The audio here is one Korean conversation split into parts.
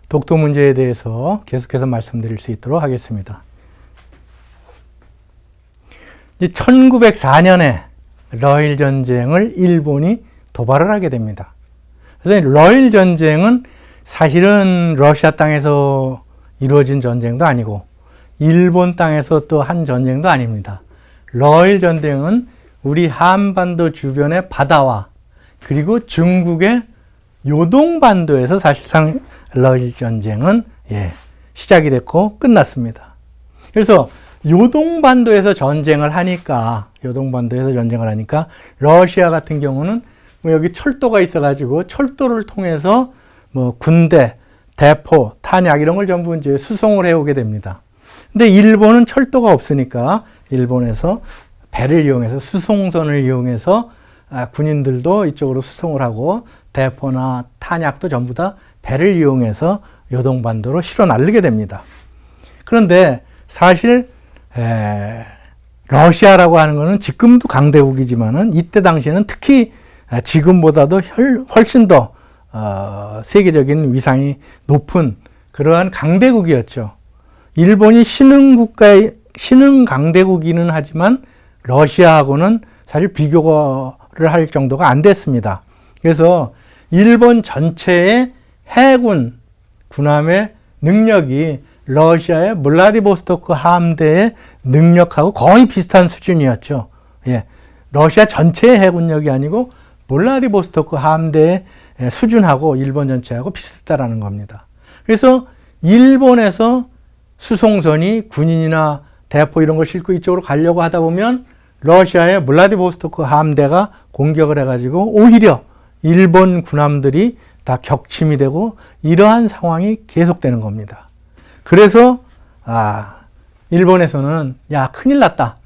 독도 문제에 대해서 계속해서 말씀드릴 수 있도록 하겠습니다. 1904년에 러일 전쟁을 일본이 도발을 하게 됩니다. 그래서 러일 전쟁은 사실은 러시아 땅에서 이루어진 전쟁도 아니고 일본 땅에서 또 한 전쟁도 아닙니다. 러일 전쟁은 우리 한반도 주변의 바다와 그리고 중국의 요동반도에서 사실상 러일 전쟁은 시작이 됐고 끝났습니다. 그래서 요동반도에서 전쟁을 하니까 러시아 같은 경우는 여기 철도가 있어가지고 철도를 통해서 군대, 대포, 탄약 이런 걸 전부 이제 수송을 해오게 됩니다. 근데 일본은 철도가 없으니까 일본에서 배를 이용해서 수송선을 이용해서 군인들도 이쪽으로 수송을 하고 대포나 탄약도 전부 다 배를 이용해서 요동반도로 실어 나르게 됩니다. 그런데 사실 러시아라고 하는 것은 지금도 강대국이지만은 이때 당시에는 특히 지금보다도 훨씬 더 세계적인 위상이 높은 그러한 강대국이었죠. 일본이 신흥 강대국이기는 하지만 러시아하고는 사실 비교를 할 정도가 안 됐습니다. 그래서 일본 전체의 해군, 군함의 능력이 러시아의 블라디보스토크 함대의 능력하고 거의 비슷한 수준이었죠. 러시아 전체의 해군력이 아니고 블라디보스토크 함대의 수준하고 일본 전체하고 비슷했다라는 겁니다. 그래서 일본에서 수송선이 군인이나 대포 이런 걸 싣고 이쪽으로 가려고 하다 보면 러시아의 블라디보스토크 함대가 공격을 해가지고 오히려 일본 군함들이 다 격침이 되고 이러한 상황이 계속되는 겁니다. 그래서 일본에서는 큰일 났다.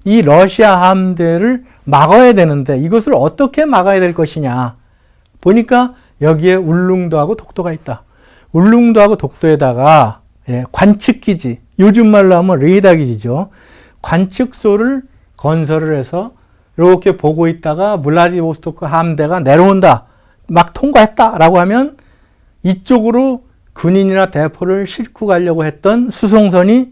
이 러시아 함대를 막아야 되는데 이것을 어떻게 막아야 될 것이냐. 보니까 여기에 울릉도하고 독도가 있다. 울릉도하고 독도에다가 관측기지, 요즘 말로 하면 레이더 기지죠. 관측소를 건설을 해서 이렇게 보고 있다가 블라디보스토크 함대가 내려온다. 막 통과했다라고 하면 이쪽으로 군인이나 대포를 싣고 가려고 했던 수송선이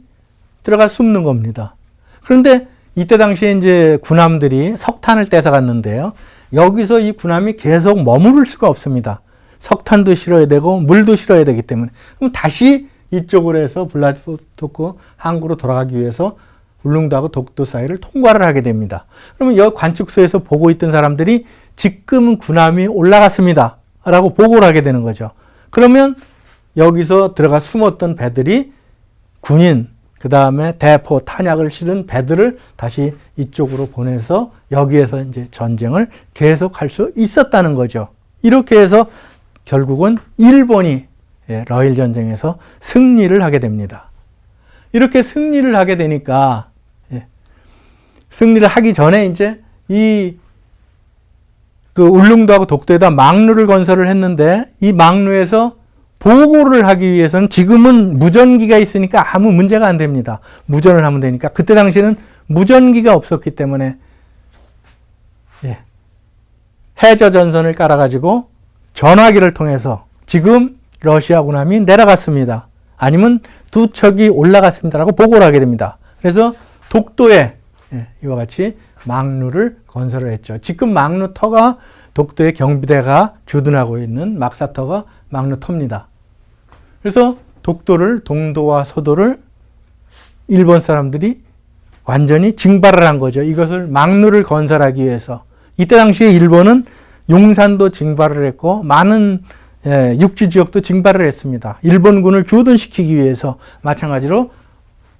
들어가 숨는 겁니다. 그런데 이때 당시에 이제 군함들이 석탄을 떼서 갔는데요. 여기서 이 군함이 계속 머무를 수가 없습니다. 석탄도 실어야 되고 물도 실어야 되기 때문에. 그럼 다시 이쪽으로 해서 블라디보스토크 항구로 돌아가기 위해서 울릉도하고 독도 사이를 통과를 하게 됩니다. 그러면 여기 관측소에서 보고 있던 사람들이 지금은 군함이 올라갔습니다. 라고 보고를 하게 되는 거죠. 그러면 여기서 들어가 숨었던 배들이 군인, 그 다음에 대포, 탄약을 실은 배들을 다시 이쪽으로 보내서 여기에서 이제 전쟁을 계속할 수 있었다는 거죠. 이렇게 해서 결국은 일본이 러일 전쟁에서 승리를 하게 됩니다. 이렇게 승리를 하게 되니까 승리를 하기 전에 이제 그 울릉도하고 독도에다 막루를 건설을 했는데 이 막루에서 보고를 하기 위해서는 지금은 무전기가 있으니까 아무 문제가 안 됩니다. 무전을 하면 되니까. 그때 당시에는 무전기가 없었기 때문에 해저 전선을 깔아가지고 전화기를 통해서 지금 러시아 군함이 내려갔습니다. 아니면 두 척이 올라갔습니다라고 보고를 하게 됩니다. 그래서 독도에 이와 같이 막루를 건설을 했죠. 지금 막루터가 독도의 경비대가 주둔하고 있는 막사터가 막루터입니다. 그래서 독도를, 동도와 서도를 일본 사람들이 완전히 징발을 한 거죠. 이것을 막루를 건설하기 위해서. 이때 당시에 일본은 용산도 징발을 했고 많은 육지 지역도 징발을 했습니다. 일본군을 주둔시키기 위해서 마찬가지로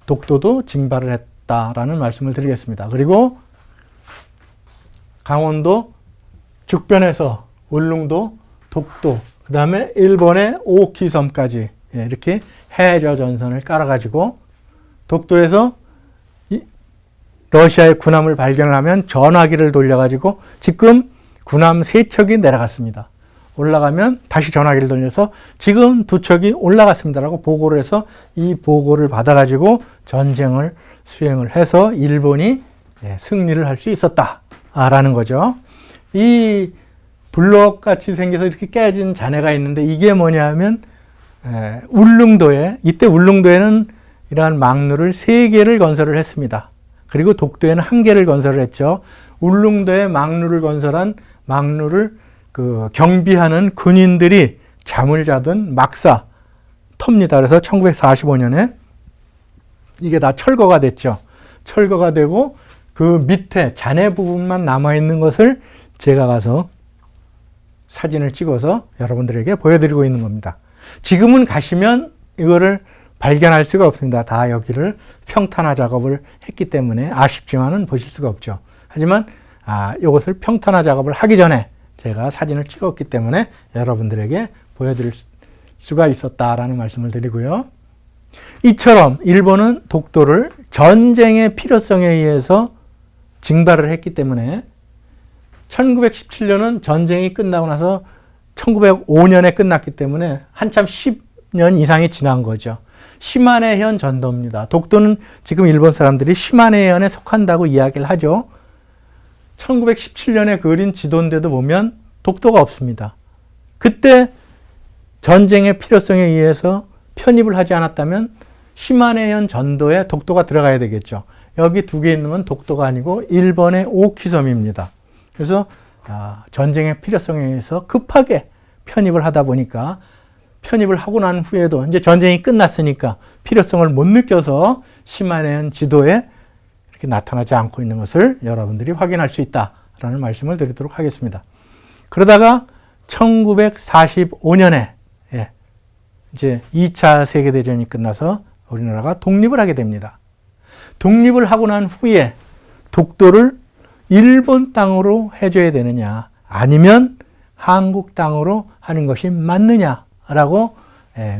독도도 징발을 했다라는 말씀을 드리겠습니다. 그리고 강원도 죽변에서 울릉도, 독도, 그 다음에 일본의 오키섬까지 이렇게 해저 전선을 깔아가지고 독도에서 러시아의 군함을 발견을 하면 전화기를 돌려가지고 지금 군함 3척이 내려갔습니다. 올라가면 다시 전화기를 돌려서 지금 두 척이 올라갔습니다라고 보고를 해서 이 보고를 받아가지고 전쟁을 수행을 해서 일본이 승리를 할 수 있었다라는 거죠. 이 블럭같이 생겨서 이렇게 깨진 잔해가 있는데 이게 뭐냐면 울릉도에, 이때 울릉도에는 이러한 망루를 3개를 건설을 했습니다. 그리고 독도에는 1개를 건설을 했죠. 울릉도에 망루를 건설한 망루를 경비하는 군인들이 잠을 자던 막사 텁니다. 그래서 1945년에 이게 다 철거가 됐죠. 철거가 되고 그 밑에 잔해 부분만 남아있는 것을 제가 가서 사진을 찍어서 여러분들에게 보여드리고 있는 겁니다. 지금은 가시면 이거를 발견할 수가 없습니다. 다 여기를 평탄화 작업을 했기 때문에 아쉽지만은 보실 수가 없죠. 하지만 이것을 평탄화 작업을 하기 전에 제가 사진을 찍었기 때문에 여러분들에게 보여드릴 수가 있었다라는 말씀을 드리고요. 이처럼 일본은 독도를 전쟁의 필요성에 의해서 징발을 했기 때문에 1917년은 전쟁이 끝나고 나서 1905년에 끝났기 때문에 한참 10년 이상이 지난 거죠. 시마네현 전도입니다. 독도는 지금 일본 사람들이 시마네현에 속한다고 이야기를 하죠. 1917년에 그린 지도인데도 보면 독도가 없습니다. 그때 전쟁의 필요성에 의해서 편입을 하지 않았다면 시마네현 전도에 독도가 들어가야 되겠죠. 여기 2개 있는 건 독도가 아니고 일본의 오키섬입니다. 그래서 전쟁의 필요성에 의해서 급하게 편입을 하다 보니까 편입을 하고 난 후에도 이제 전쟁이 끝났으니까 필요성을 못 느껴서 시마네현 지도에 이렇게 나타나지 않고 있는 것을 여러분들이 확인할 수 있다라는 말씀을 드리도록 하겠습니다. 그러다가 1945년에 이제 2차 세계대전이 끝나서 우리나라가 독립을 하게 됩니다. 독립을 하고 난 후에 독도를 일본 땅으로 해줘야 되느냐 아니면 한국 땅으로 하는 것이 맞느냐라고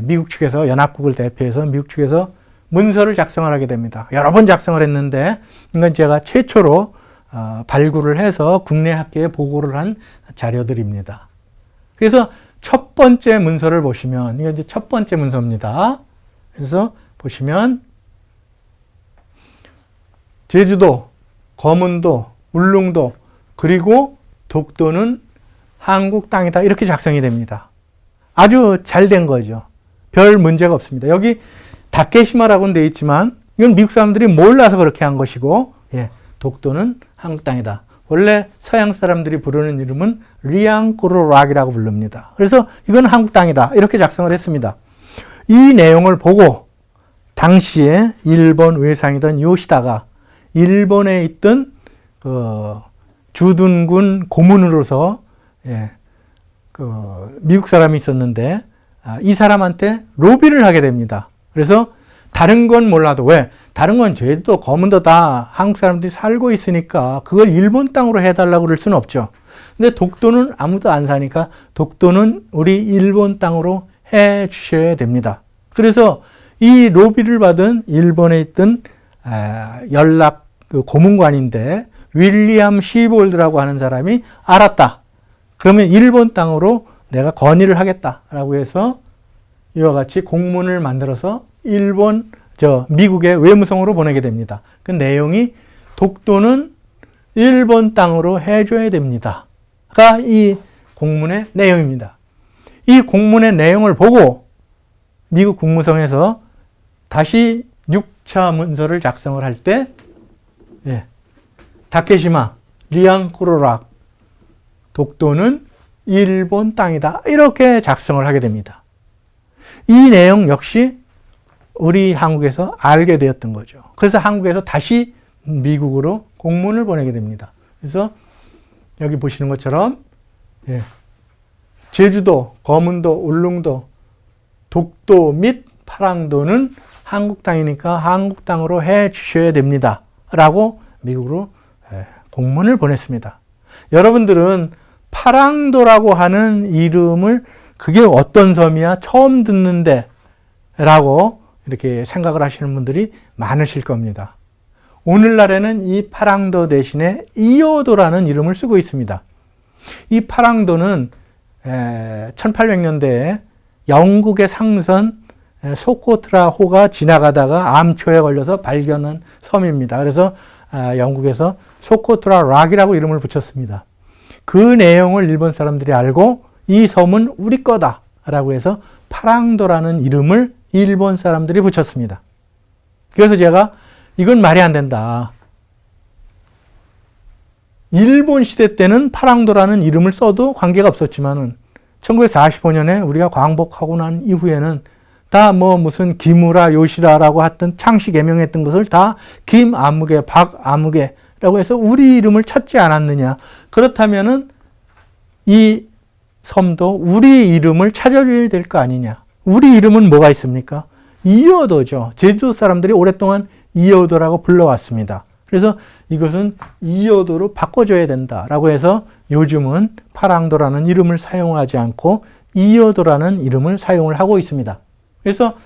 미국 측에서 연합국을 대표해서 미국 측에서 문서를 작성을 하게 됩니다. 여러 번 작성을 했는데 이건 제가 최초로 발굴을 해서 국내 학계에 보고를 한 자료들입니다. 그래서 첫 번째 문서를 보시면 이게 이제 첫 번째 문서입니다. 그래서 보시면 제주도, 거문도, 울릉도 그리고 독도는 한국 땅이다 이렇게 작성이 됩니다. 아주 잘 된 거죠. 별 문제가 없습니다. 여기 다케시마라고는 되어 있지만 이건 미국 사람들이 몰라서 그렇게 한 것이고 독도는 한국 땅이다. 원래 서양 사람들이 부르는 이름은 리앙꾸르락이라고 부릅니다. 그래서 이건 한국 땅이다 이렇게 작성을 했습니다. 이 내용을 보고 당시에 일본 외상이던 요시다가 일본에 있던 주둔군 고문으로서 미국 사람이 있었는데 이 사람한테 로비를 하게 됩니다. 그래서 다른 건 몰라도 다른 건 제주도, 거문도 다 한국 사람들이 살고 있으니까 그걸 일본 땅으로 해달라고 그럴 수는 없죠. 근데 독도는 아무도 안 사니까 독도는 우리 일본 땅으로 해 주셔야 됩니다. 그래서 이 로비를 받은 일본에 있던 연락 고문관인데 윌리엄 시볼드라고 하는 사람이 알았다. 그러면 일본 땅으로 내가 건의를 하겠다라고 해서 이와 같이 공문을 만들어서 미국의 외무성으로 보내게 됩니다. 그 내용이 독도는 일본 땅으로 해줘야 됩니다.가 이 공문의 내용입니다. 이 공문의 내용을 보고 미국 국무성에서 다시 6차 문서를 작성을 할 때 다케시마, 리앙꾸르락, 독도는 일본 땅이다. 이렇게 작성을 하게 됩니다. 이 내용 역시 우리 한국에서 알게 되었던 거죠. 그래서 한국에서 다시 미국으로 공문을 보내게 됩니다. 그래서 여기 보시는 것처럼 제주도, 거문도, 울릉도, 독도 및 파랑도는 한국 땅이니까 한국 땅으로 해 주셔야 됩니다. 라고 미국으로 공문을 보냈습니다. 여러분들은 파랑도라고 하는 이름을 그게 어떤 섬이야? 처음 듣는데 라고 이렇게 생각을 하시는 분들이 많으실 겁니다. 오늘날에는 이 파랑도 대신에 이오도라는 이름을 쓰고 있습니다. 이 파랑도는 1800년대에 영국의 상선 소코트라호가 지나가다가 암초에 걸려서 발견한 섬입니다. 그래서 영국에서 소코트라 락이라고 이름을 붙였습니다. 그 내용을 일본 사람들이 알고 이 섬은 우리 거다 라고 해서 파랑도라는 이름을 일본 사람들이 붙였습니다. 그래서 제가 이건 말이 안 된다. 일본 시대 때는 파랑도라는 이름을 써도 관계가 없었지만은 1945년에 우리가 광복하고 난 이후에는 다 무슨 기무라 요시라라고 했던 창씨 개명했던 것을 다 김아무개, 박아무개라고 해서 우리 이름을 찾지 않았느냐. 그렇다면은 이 섬도 우리 이름을 찾아줘야 될 거 아니냐. 우리 이름은 뭐가 있습니까? 이어도죠. 제주도 사람들이 오랫동안 이어도라고 불러왔습니다. 그래서 이것은 이어도로 바꿔줘야 된다라고 해서 요즘은 파랑도라는 이름을 사용하지 않고 이어도라는 이름을 사용을 하고 있습니다. 그래서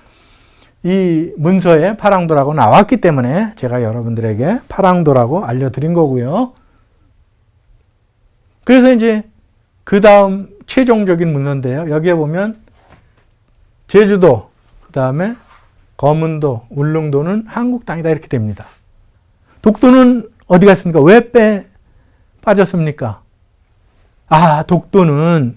이 문서에 파랑도라고 나왔기 때문에 제가 여러분들에게 파랑도라고 알려드린 거고요. 그래서 이제 그 다음 최종적인 문서인데요. 여기에 보면 제주도, 그 다음에 거문도, 울릉도는 한국 땅이다 이렇게 됩니다. 독도는 어디 갔습니까? 왜 빠졌습니까? 독도는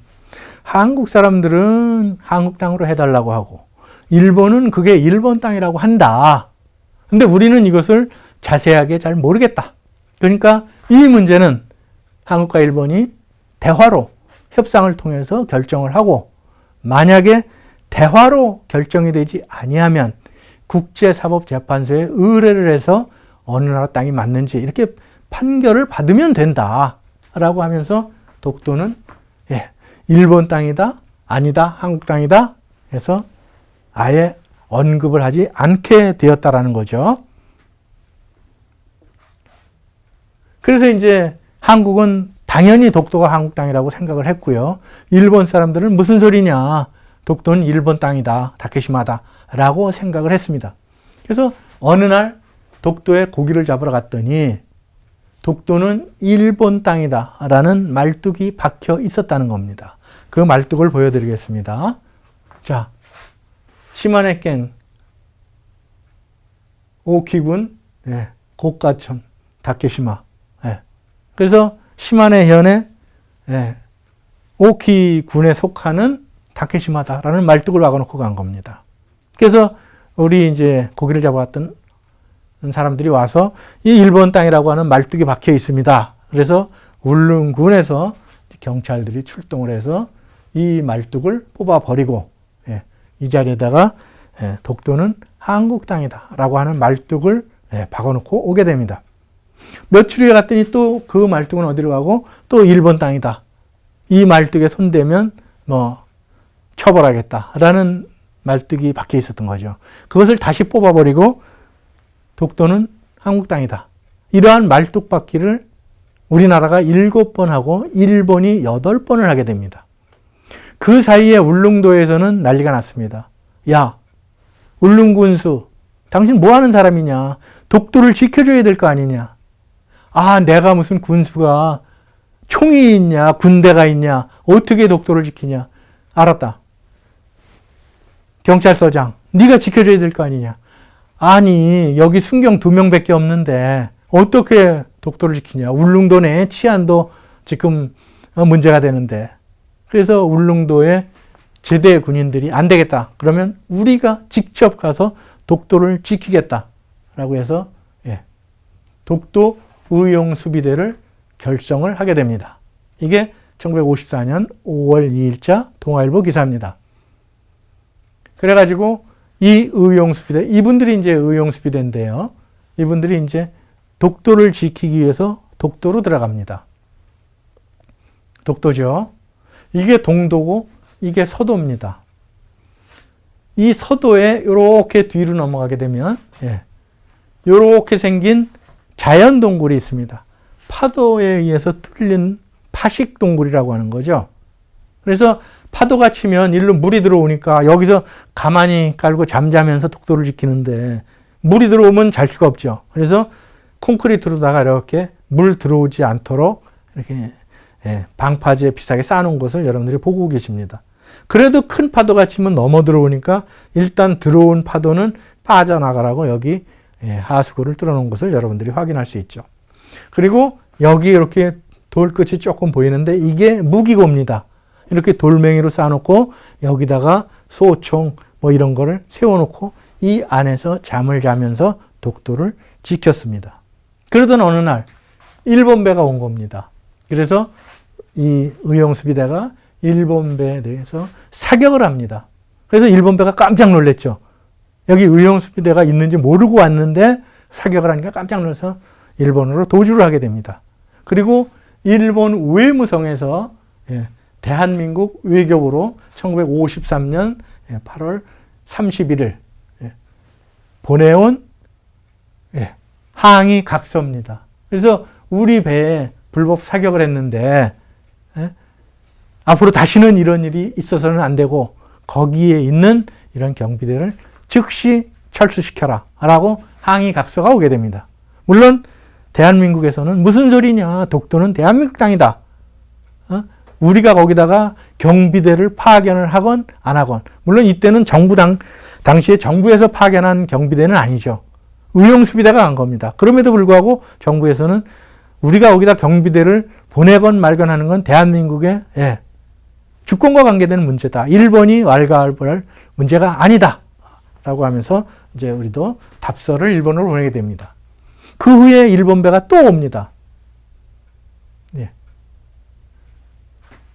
한국 사람들은 한국 땅으로 해달라고 하고 일본은 그게 일본 땅이라고 한다. 근데 우리는 이것을 자세하게 잘 모르겠다. 그러니까 이 문제는 한국과 일본이 대화로 협상을 통해서 결정을 하고 만약에 대화로 결정이 되지 아니하면 국제사법재판소에 의뢰를 해서 어느 나라 땅이 맞는지 이렇게 판결을 받으면 된다라고 하면서 독도는 일본 땅이다, 아니다, 한국 땅이다 해서 아예 언급을 하지 않게 되었다라는 거죠. 그래서 이제 한국은 당연히 독도가 한국 땅이라고 생각을 했고요. 일본 사람들은 무슨 소리냐, 독도는 일본 땅이다, 다케시마다 라고 생각을 했습니다. 그래서 어느 날 독도에 고기를 잡으러 갔더니 독도는 일본 땅이다 라는 말뚝이 박혀 있었다는 겁니다. 그 말뚝을 보여드리겠습니다. 자, 시마네県오키군 고가천 다케시마. 그래서 시마네현의 오키군에 속하는 다케시마다라는 말뚝을 박아놓고 간 겁니다. 그래서 우리 이제 고기를 잡아왔던 사람들이 와서 이 일본 땅이라고 하는 말뚝이 박혀 있습니다. 그래서 울릉군에서 경찰들이 출동을 해서 이 말뚝을 뽑아버리고 이 자리에다가 독도는 한국 땅이다 라고 하는 말뚝을 박아놓고 오게 됩니다. 며칠 후에 갔더니 또 그 말뚝은 어디로 가고 또 일본 땅이다. 이 말뚝에 손대면 처벌하겠다 라는 말뚝이 박혀 있었던 거죠. 그것을 다시 뽑아버리고 독도는 한국 땅이다. 이러한 말뚝 박기를 우리나라가 7번 하고 일본이 8번을 하게 됩니다. 그 사이에 울릉도에서는 난리가 났습니다. 야, 울릉군수, 당신 뭐 하는 사람이냐? 독도를 지켜줘야 될 거 아니냐? 내가 무슨 군수가 총이 있냐? 군대가 있냐? 어떻게 독도를 지키냐? 알았다. 경찰서장, 네가 지켜줘야 될 거 아니냐? 아니, 여기 순경 2명밖에 없는데 어떻게 독도를 지키냐? 울릉도 내 치안도 지금 문제가 되는데. 그래서 울릉도에 제대 군인들이 안 되겠다. 그러면 우리가 직접 가서 독도를 지키겠다라고 해서 독도 의용수비대를 결성을 하게 됩니다. 이게 1954년 5월 2일자 동아일보 기사입니다. 그래가지고 이 의용수비대, 이분들이 이제 의용수비대인데요. 이분들이 이제 독도를 지키기 위해서 독도로 들어갑니다. 독도죠. 이게 동도고 이게 서도입니다. 이 서도에 이렇게 뒤로 넘어가게 되면 이렇게 생긴 자연 동굴이 있습니다. 파도에 의해서 뚫린 파식 동굴이라고 하는 거죠. 그래서 파도가 치면 일로 물이 들어오니까 여기서 가만히 깔고 잠자면서 독도를 지키는데 물이 들어오면 잘 수가 없죠. 그래서 콘크리트로다가 이렇게 물 들어오지 않도록 이렇게 방파제 비슷하게 쌓아놓은 것을 여러분들이 보고 계십니다. 그래도 큰 파도가 치면 넘어 들어오니까 일단 들어온 파도는 빠져나가라고 여기 하수구를 뚫어놓은 것을 여러분들이 확인할 수 있죠. 그리고 여기 이렇게 돌끝이 조금 보이는데 이게 무기고입니다. 이렇게 돌멩이로 쌓아놓고 여기다가 소총 뭐 이런 거를 세워놓고 이 안에서 잠을 자면서 독도를 지켰습니다. 그러던 어느 날 일본 배가 온 겁니다. 그래서 이 의용수비대가 일본 배에 대해서 사격을 합니다. 그래서 일본 배가 깜짝 놀랐죠. 여기 의용수비대가 있는지 모르고 왔는데 사격을 하니까 깜짝 놀라서 일본으로 도주를 하게 됩니다. 그리고 일본 외무성에서 대한민국 외교부로 1953년 8월 31일 보내온 항의 각서입니다. 그래서 우리 배에 불법 사격을 했는데 앞으로 다시는 이런 일이 있어서는 안 되고 거기에 있는 이런 경비대를 즉시 철수시켜라 라고 항의 각서가 오게 됩니다. 물론 대한민국에서는 무슨 소리냐, 독도는 대한민국 땅이다. 우리가 거기다가 경비대를 파견을 하건 안 하건, 물론 이때는 당시에 정부에서 파견한 경비대는 아니죠. 의용수비대가 간 겁니다. 그럼에도 불구하고 정부에서는 우리가 거기다 경비대를 보내건 말건 하는 건 대한민국의 주권과 관계되는 문제다. 일본이 왈가왈부할 문제가 아니다. 라고 하면서 이제 우리도 답서를 일본으로 보내게 됩니다. 그 후에 일본 배가 또 옵니다.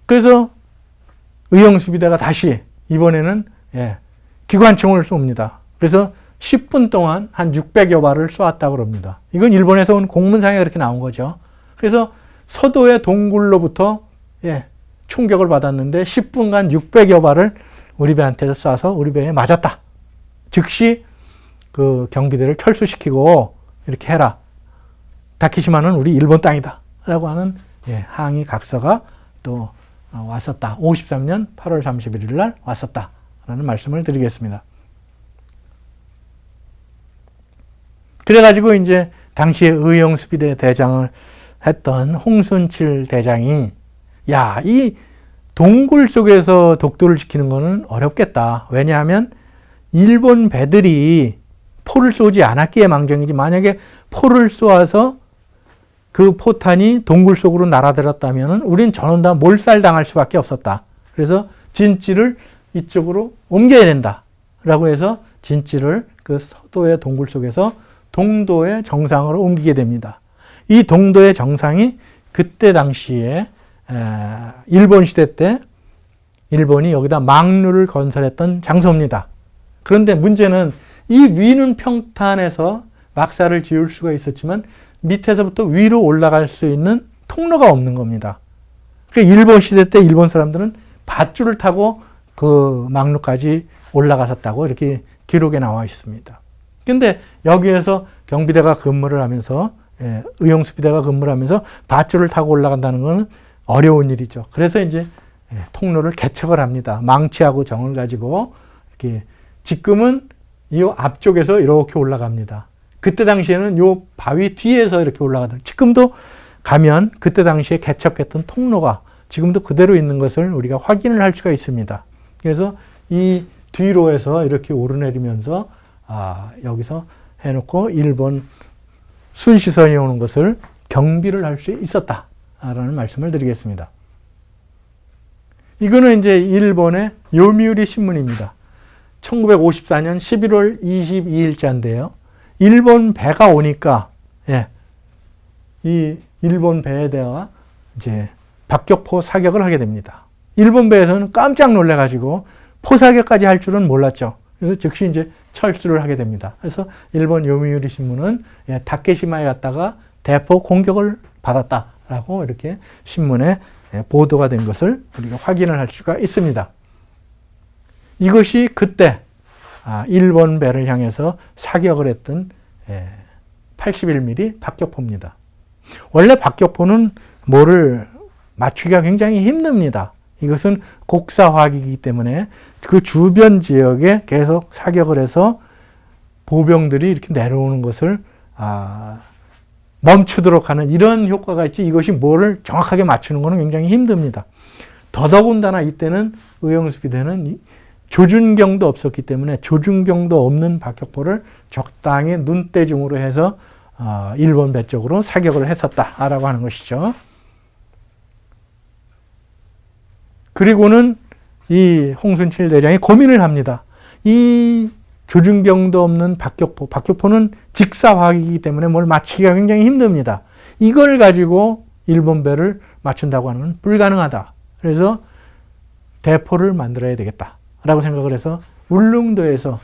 그래서 의용수비대가 다시 이번에는 기관총을 쏩니다. 그래서 10분 동안 한 600여 발을 쏘았다고 합니다. 이건 일본에서 온 공문상에 그렇게 나온 거죠. 그래서 서도의 동굴로부터 총격을 받았는데 10분간 600여 발을 우리 배한테서 쏴서 우리 배에 맞았다. 즉시 그 경비대를 철수시키고 이렇게 해라. 다케시마는 우리 일본 땅이다. 라고 하는 항의 각서가 또 왔었다. 53년 8월 31일 날 왔었다. 라는 말씀을 드리겠습니다. 그래가지고 이제 당시에 의용수비대 대장을 했던 홍순칠 대장이 이 동굴 속에서 독도를 지키는 거는 어렵겠다. 왜냐하면 일본 배들이 포를 쏘지 않았기에 망정이지 만약에 포를 쏘아서 그 포탄이 동굴 속으로 날아들었다면 우리는 전원 다 몰살당할 수밖에 없었다. 그래서 진지를 이쪽으로 옮겨야 된다. 라고 해서 진지를 그 서도의 동굴 속에서 동도의 정상으로 옮기게 됩니다. 이 동도의 정상이 그때 당시에 일본 시대 때 일본이 여기다 망루를 건설했던 장소입니다. 그런데 문제는 이 위는 평탄에서 막사를 지을 수가 있었지만 밑에서부터 위로 올라갈 수 있는 통로가 없는 겁니다. 그러니까 일본 시대 때 일본 사람들은 밧줄을 타고 그 망루까지 올라갔었다고 이렇게 기록에 나와 있습니다. 근데 여기에서 경비대가 근무를 하면서 의용수비대가 근무를 하면서 밧줄을 타고 올라간다는 것은 어려운 일이죠. 그래서 이제 통로를 개척을 합니다. 망치하고 정을 가지고 이렇게 지금은 이 앞쪽에서 이렇게 올라갑니다. 그때 당시에는 요 바위 뒤에서 이렇게 올라가던 지금도 가면 그때 당시에 개척했던 통로가 지금도 그대로 있는 것을 우리가 확인을 할 수가 있습니다. 그래서 이 뒤로에서 이렇게 오르내리면서 여기서 해놓고 일본 순시선이 오는 것을 경비를 할 수 있었다라는 말씀을 드리겠습니다. 이거는 이제 일본의 요미우리 신문입니다. 1954년 11월 22일자인데요. 일본 배가 오니까 이 일본 배에 대해 이제 박격포 사격을 하게 됩니다. 일본 배에서는 깜짝 놀래가지고 포사격까지 할 줄은 몰랐죠. 그래서 즉시 이제 철수를 하게 됩니다. 그래서 일본 요미우리 신문은 다케시마에 갔다가 대폭 공격을 받았다라고 이렇게 신문에 보도가 된 것을 우리가 확인을 할 수가 있습니다. 이것이 그때 일본 배를 향해서 사격을 했던 81mm 박격포입니다. 원래 박격포는 뭐를 맞추기가 굉장히 힘듭니다. 이것은 곡사화기이기 때문에 그 주변 지역에 계속 사격을 해서 보병들이 이렇게 내려오는 것을 멈추도록 하는 이런 효과가 있지, 이것이 뭐를 정확하게 맞추는 것은 굉장히 힘듭니다. 더더군다나 이때는 의용수비대는 조준경도 없었기 때문에 조준경도 없는 박격포를 적당히 눈대중으로 해서 일본 배 쪽으로 사격을 했었다라고 하는 것이죠. 그리고는 이 홍순칠 대장이 고민을 합니다. 이 조준경도 없는 박격포는 직사화기이기 때문에 뭘 맞추기가 굉장히 힘듭니다. 이걸 가지고 일본 배를 맞춘다고 하는 건 불가능하다. 그래서 대포를 만들어야 되겠다라고 생각을 해서 울릉도에서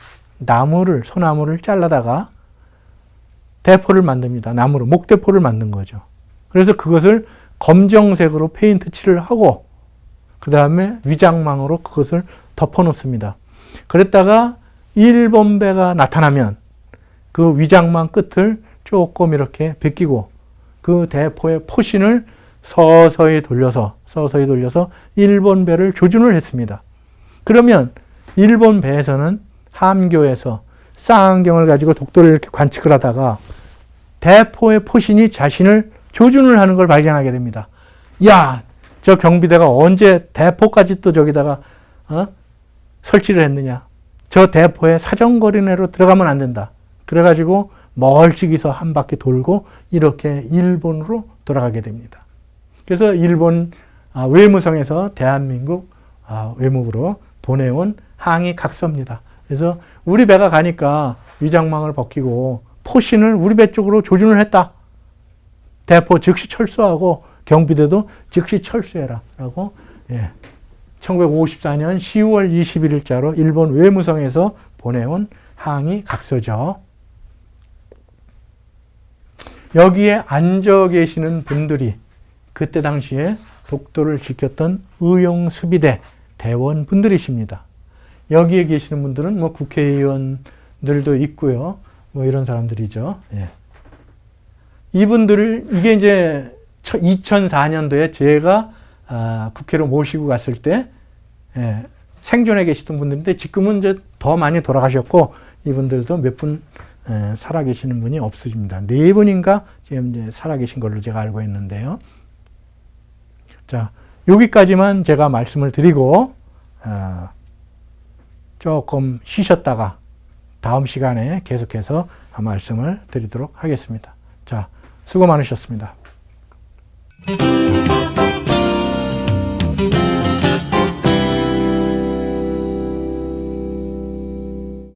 소나무를 잘라다가 대포를 만듭니다. 나무로, 목대포를 만든 거죠. 그래서 그것을 검정색으로 페인트 칠을 하고 그 다음에 위장망으로 그것을 덮어 놓습니다. 그랬다가 일본 배가 나타나면 그 위장망 끝을 조금 이렇게 벗기고 그 대포의 포신을 서서히 돌려서 일본 배를 조준을 했습니다. 그러면 일본 배에서는 함교에서 쌍안경을 가지고 독도를 이렇게 관측을 하다가 대포의 포신이 자신을 조준을 하는 걸 발견하게 됩니다. 야, 저 경비대가 언제 대포까지 또 저기다가 설치를 했느냐. 저 대포의 사정거리 내로 들어가면 안 된다. 그래가지고 멀찍이서 한 바퀴 돌고 이렇게 일본으로 돌아가게 됩니다. 그래서 일본 외무성에서 대한민국 외무부로 보내온 항의 각서입니다. 그래서 우리 배가 가니까 위장망을 벗기고 포신을 우리 배 쪽으로 조준을 했다. 대포 즉시 철수하고 경비대도 즉시 철수해라. 라고 1954년 10월 21일자로 일본 외무성에서 보내온 항의 각서죠. 여기에 앉아 계시는 분들이 그때 당시에 독도를 지켰던 의용수비대 대원 분들이십니다. 여기에 계시는 분들은 뭐 국회의원들도 있고요. 뭐 이런 사람들이죠. 예. 이분들을, 이게 이제 2004년도에 제가 국회로 모시고 갔을 때 생존해 계시던 분들인데 지금은 이제 더 많이 돌아가셨고 이분들도 몇 분 살아 계시는 분이 없으십니다. 4분인가 지금 이제 살아 계신 걸로 제가 알고 있는데요. 자, 여기까지만 제가 말씀을 드리고 조금 쉬셨다가 다음 시간에 계속해서 말씀을 드리도록 하겠습니다. 자, 수고 많으셨습니다.